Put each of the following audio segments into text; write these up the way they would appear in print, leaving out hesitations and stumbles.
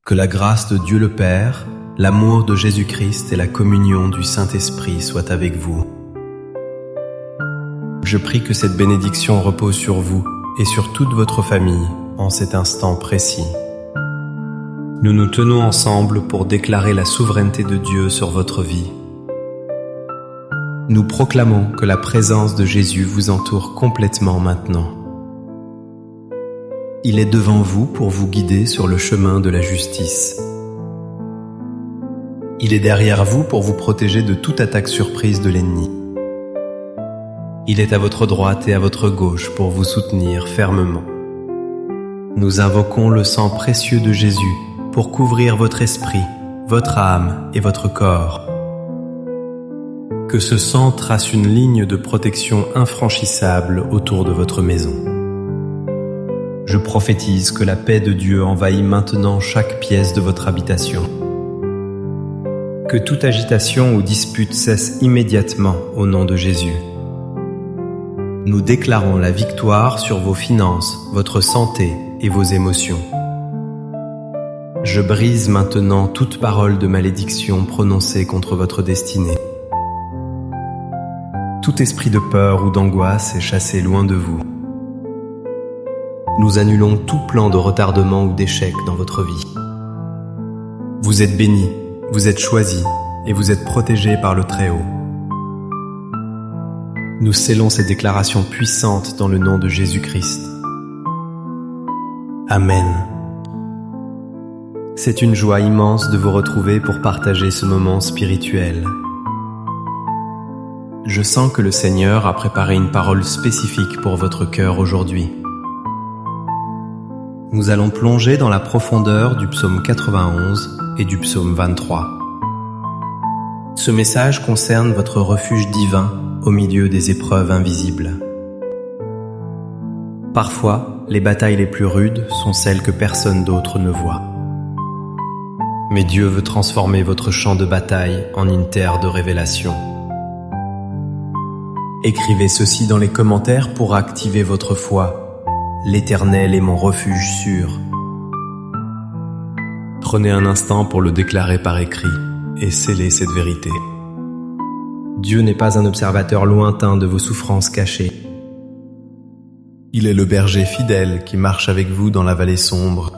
Que la grâce de Dieu le Père, l'amour de Jésus-Christ et la communion du Saint-Esprit soient avec vous. Je prie que cette bénédiction repose sur vous et sur toute votre famille en cet instant précis. Nous nous tenons ensemble pour déclarer la souveraineté de Dieu sur votre vie. Nous proclamons que la présence de Jésus vous entoure complètement maintenant. Il est devant vous pour vous guider sur le chemin de la justice. Il est derrière vous pour vous protéger de toute attaque surprise de l'ennemi. Il est à votre droite et à votre gauche pour vous soutenir fermement. Nous invoquons le sang précieux de Jésus pour couvrir votre esprit, votre âme et votre corps. Que ce sang trace une ligne de protection infranchissable autour de votre maison. Je prophétise que la paix de Dieu envahit maintenant chaque pièce de votre habitation. Que toute agitation ou dispute cesse immédiatement au nom de Jésus. Nous déclarons la victoire sur vos finances, votre santé et vos émotions. Je brise maintenant toute parole de malédiction prononcée contre votre destinée. Tout esprit de peur ou d'angoisse est chassé loin de vous. Nous annulons tout plan de retardement ou d'échec dans votre vie. Vous êtes bénis, vous êtes choisis et vous êtes protégés par le Très-Haut. Nous scellons ces déclarations puissantes dans le nom de Jésus-Christ. Amen. C'est une joie immense de vous retrouver pour partager ce moment spirituel. Je sens que le Seigneur a préparé une parole spécifique pour votre cœur aujourd'hui. Nous allons plonger dans la profondeur du psaume 91 et du psaume 23. Ce message concerne votre refuge divin au milieu des épreuves invisibles. Parfois, les batailles les plus rudes sont celles que personne d'autre ne voit. Mais Dieu veut transformer votre champ de bataille en une terre de révélation. Écrivez ceci dans les commentaires pour activer votre foi. L'Éternel est mon refuge sûr. Prenez un instant pour le déclarer par écrit et scellez cette vérité. Dieu n'est pas un observateur lointain de vos souffrances cachées. Il est le berger fidèle qui marche avec vous dans la vallée sombre.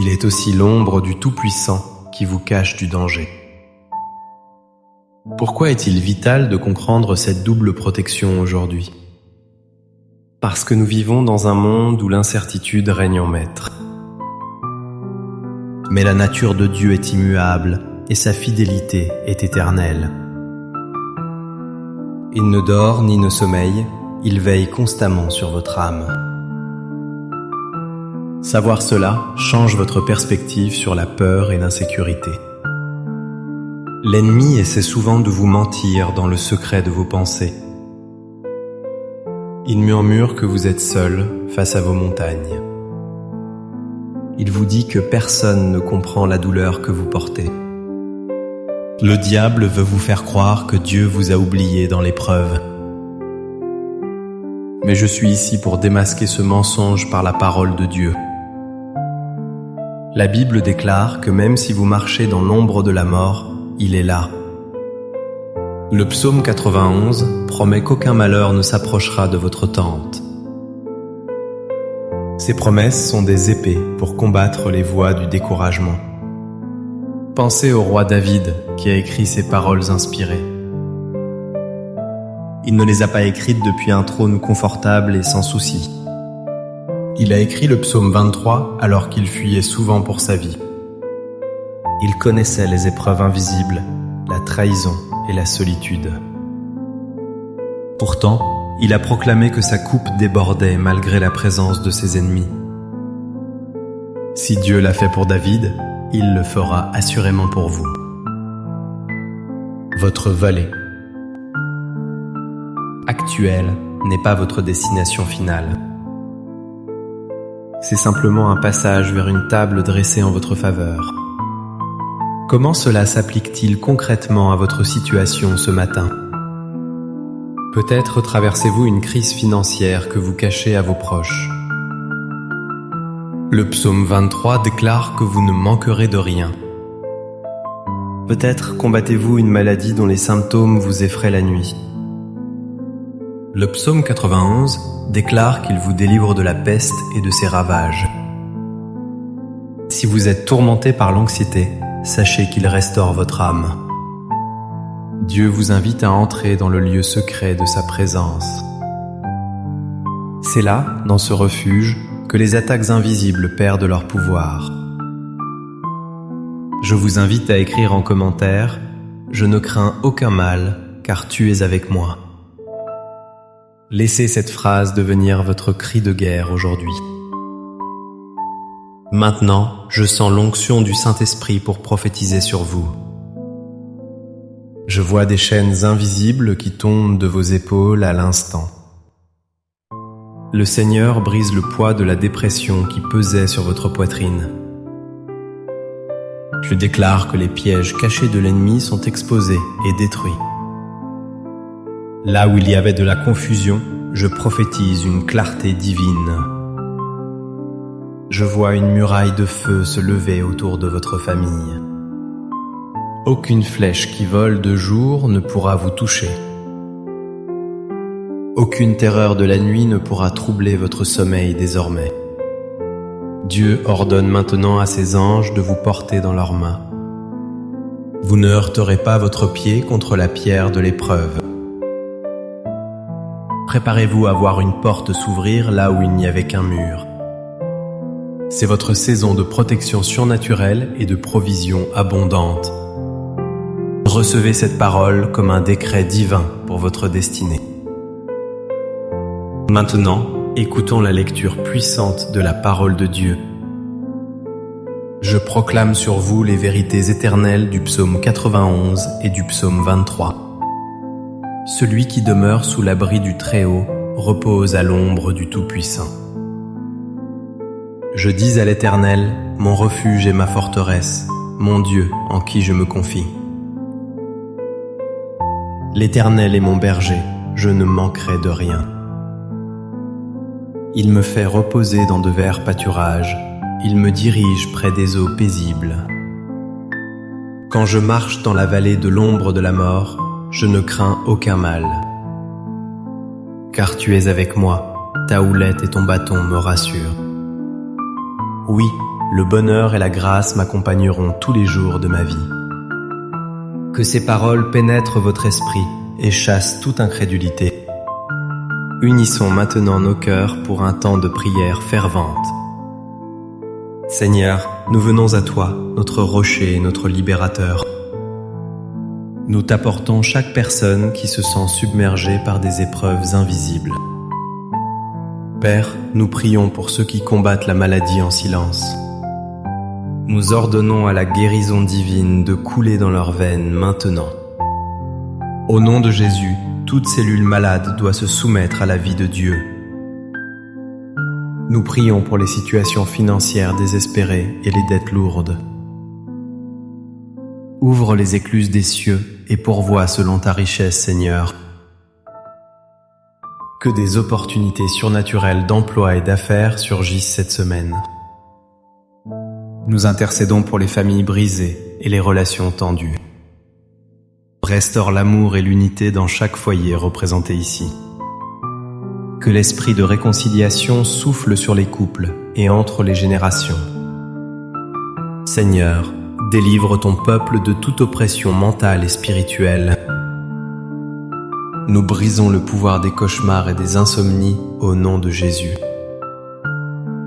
Il est aussi l'ombre du Tout-Puissant qui vous cache du danger. Pourquoi est-il vital de comprendre cette double protection aujourd'hui ? Parce que nous vivons dans un monde où l'incertitude règne en maître. Mais la nature de Dieu est immuable et sa fidélité est éternelle. Il ne dort ni ne sommeille, il veille constamment sur votre âme. Savoir cela change votre perspective sur la peur et l'insécurité. L'ennemi essaie souvent de vous mentir dans le secret de vos pensées. Il murmure que vous êtes seul face à vos montagnes. Il vous dit que personne ne comprend la douleur que vous portez. Le diable veut vous faire croire que Dieu vous a oublié dans l'épreuve. Mais je suis ici pour démasquer ce mensonge par la parole de Dieu. La Bible déclare que même si vous marchez dans l'ombre de la mort, il est là. Le psaume 91 promet qu'aucun malheur ne s'approchera de votre tente. Ces promesses sont des épées pour combattre les voies du découragement. Pensez au roi David qui a écrit ces paroles inspirées. Il ne les a pas écrites depuis un trône confortable et sans souci. Il a écrit le psaume 23 alors qu'il fuyait souvent pour sa vie. Il connaissait les épreuves invisibles, la trahison et la solitude. Pourtant, il a proclamé que sa coupe débordait malgré la présence de ses ennemis. Si Dieu l'a fait pour David, il le fera assurément pour vous. Votre vallée actuelle n'est pas votre destination finale. C'est simplement un passage vers une table dressée en votre faveur. Comment cela s'applique-t-il concrètement à votre situation ce matin ? Peut-être traversez-vous une crise financière que vous cachez à vos proches. Le psaume 23 déclare que vous ne manquerez de rien. Peut-être combattez-vous une maladie dont les symptômes vous effraient la nuit. Le psaume 91 déclare qu'il vous délivre de la peste et de ses ravages. Si vous êtes tourmenté par l'anxiété, sachez qu'il restaure votre âme. Dieu vous invite à entrer dans le lieu secret de sa présence. C'est là, dans ce refuge, que les attaques invisibles perdent leur pouvoir. Je vous invite à écrire en commentaire « Je ne crains aucun mal, car tu es avec moi ». Laissez cette phrase devenir votre cri de guerre aujourd'hui. Maintenant, je sens l'onction du Saint-Esprit pour prophétiser sur vous. Je vois des chaînes invisibles qui tombent de vos épaules à l'instant. Le Seigneur brise le poids de la dépression qui pesait sur votre poitrine. Je déclare que les pièges cachés de l'ennemi sont exposés et détruits. Là où il y avait de la confusion, je prophétise une clarté divine. Je vois une muraille de feu se lever autour de votre famille. Aucune flèche qui vole de jour ne pourra vous toucher. Aucune terreur de la nuit ne pourra troubler votre sommeil désormais. Dieu ordonne maintenant à ses anges de vous porter dans leurs mains. Vous ne heurterez pas votre pied contre la pierre de l'épreuve. Préparez-vous à voir une porte s'ouvrir là où il n'y avait qu'un mur. C'est votre saison de protection surnaturelle et de provision abondante. Recevez cette parole comme un décret divin pour votre destinée. Maintenant, écoutons la lecture puissante de la parole de Dieu. Je proclame sur vous les vérités éternelles du psaume 91 et du psaume 23. Celui qui demeure sous l'abri du Très-Haut repose à l'ombre du Tout-Puissant. Je dis à l'Éternel, mon refuge et ma forteresse, mon Dieu en qui je me confie. L'Éternel est mon berger, je ne manquerai de rien. Il me fait reposer dans de verts pâturages, il me dirige près des eaux paisibles. Quand je marche dans la vallée de l'ombre de la mort, je ne crains aucun mal. Car tu es avec moi, ta houlette et ton bâton me rassurent. Oui, le bonheur et la grâce m'accompagneront tous les jours de ma vie. Que ces paroles pénètrent votre esprit et chassent toute incrédulité. Unissons maintenant nos cœurs pour un temps de prière fervente. Seigneur, nous venons à toi, notre rocher et notre libérateur. Nous t'apportons chaque personne qui se sent submergée par des épreuves invisibles. Père, nous prions pour ceux qui combattent la maladie en silence. Nous ordonnons à la guérison divine de couler dans leurs veines maintenant. Au nom de Jésus, toute cellule malade doit se soumettre à la vie de Dieu. Nous prions pour les situations financières désespérées et les dettes lourdes. Ouvre les écluses des cieux et pourvois selon ta richesse, Seigneur. Que des opportunités surnaturelles d'emploi et d'affaires surgissent cette semaine. Nous intercédons pour les familles brisées et les relations tendues. Restaure l'amour et l'unité dans chaque foyer représenté ici. Que l'esprit de réconciliation souffle sur les couples et entre les générations. Seigneur, délivre ton peuple de toute oppression mentale et spirituelle. Nous brisons le pouvoir des cauchemars et des insomnies au nom de Jésus.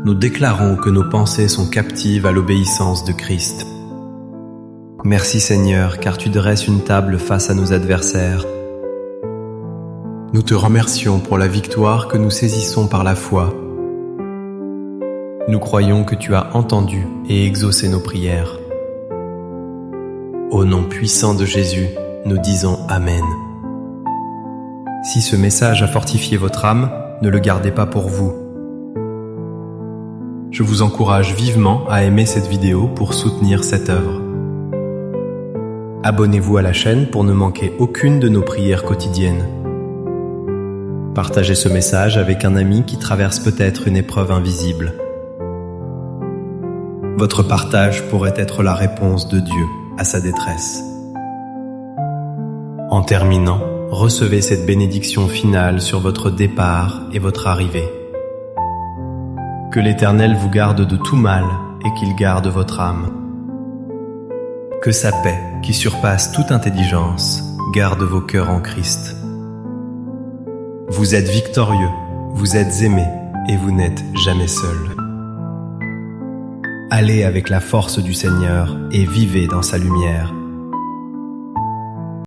Nous déclarons que nos pensées sont captives à l'obéissance de Christ. Merci Seigneur, car tu dresses une table face à nos adversaires. Nous te remercions pour la victoire que nous saisissons par la foi. Nous croyons que tu as entendu et exaucé nos prières. Au nom puissant de Jésus, nous disons Amen. Si ce message a fortifié votre âme, ne le gardez pas pour vous. Je vous encourage vivement à aimer cette vidéo pour soutenir cette œuvre. Abonnez-vous à la chaîne pour ne manquer aucune de nos prières quotidiennes. Partagez ce message avec un ami qui traverse peut-être une épreuve invisible. Votre partage pourrait être la réponse de Dieu à sa détresse. En terminant, recevez cette bénédiction finale sur votre départ et votre arrivée. Que l'Éternel vous garde de tout mal et qu'il garde votre âme. Que sa paix, qui surpasse toute intelligence, garde vos cœurs en Christ. Vous êtes victorieux, vous êtes aimés et vous n'êtes jamais seuls. Allez avec la force du Seigneur et vivez dans sa lumière.